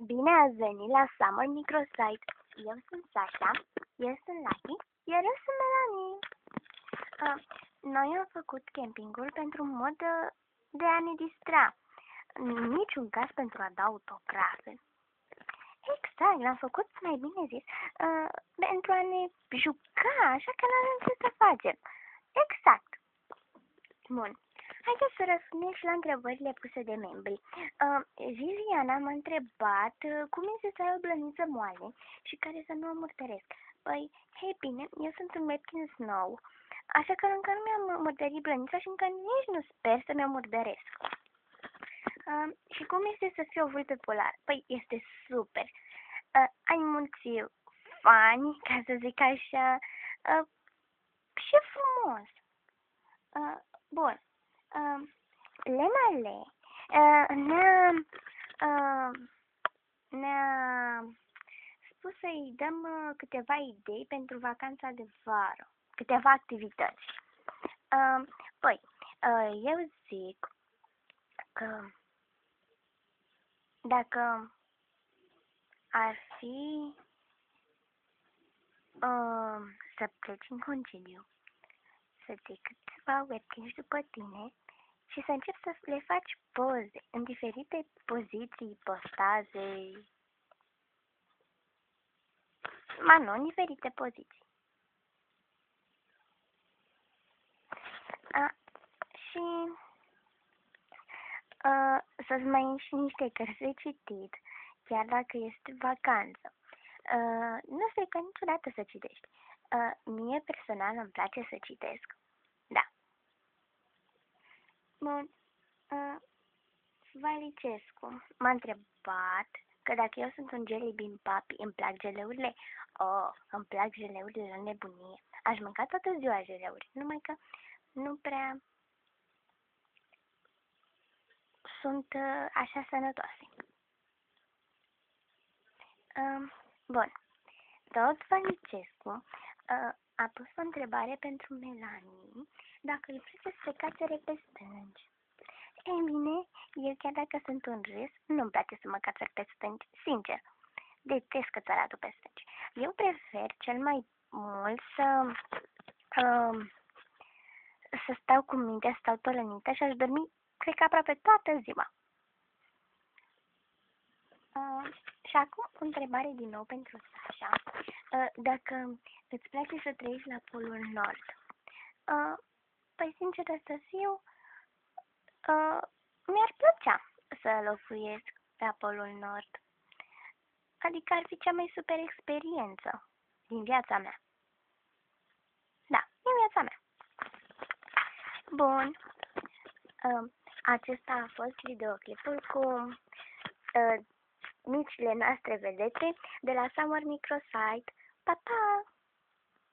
Bine ați venit la Summer Microsite. Eu sunt Sasha, eu sunt Lucky, iar eu sunt Melanie. Noi am făcut campingul pentru un mod de a ne distra. În niciun caz pentru a da autografe. Exact, l-am făcut, mai bine zis, pentru a ne juca, așa că n-avem ce să facem. Exact. Bun. Haideți să răspundem și la întrebările puse de membri. Viviana m-a întrebat cum este să ai o blăniță moale și care să nu o murdăresc. Păi, hei bine, eu sunt un Merkin Snow, așa că încă nu mi-am murdărit blănița și încă nici nu sper să mi-o murdăresc. Și cum este să fiu o vulpe polar? Păi, este super. Ai mulți fani, ca să zic așa, și frumos. Bun. Lena ne-a spus să-i dăm câteva idei pentru vacanța de vară, câteva activități. Păi, eu zic că dacă ar fi să pleci în concediu, să ții câțiva webcams după tine și să începi să le faci poze în diferite poziții, postaze, în diferite poziții. Și să-ți mai iei și niște cărți de citit, chiar dacă este vacanță. Nu strică niciodată să citești. Mie personal îmi place să citesc. Da. Bun. Valicescu m-a întrebat că dacă eu sunt un jelly bean puppy, îmi plac geleurile? Îmi plac geleurile la nebunie. Aș mânca toată ziua jeleuri, numai că nu prea sunt așa sănătoase. Bun. Tot Valicescu a pus o întrebare pentru Melanie dacă îi place să se cațere pe stânci. Ei bine, eu chiar dacă sunt un râs, nu-mi place să mă cațăr pe stânci, sincer. Detest cățăratul pe stânci. Eu prefer cel mai mult să stau cu mintea, să stau tolănită și aș dormi, cred că aproape toată ziua. Și acum o întrebare din nou pentru Sasha. Dacă îți place să trăiești la Polul Nord? Păi, sinceră să fiu, mi-ar plăcea să locuiesc la Polul Nord. Adică ar fi cea mai super experiență din viața mea. Da, din viața mea. Bun. Acesta a fost videoclipul cu micile noastre vedete de la Summer Microsite. Pa, pa!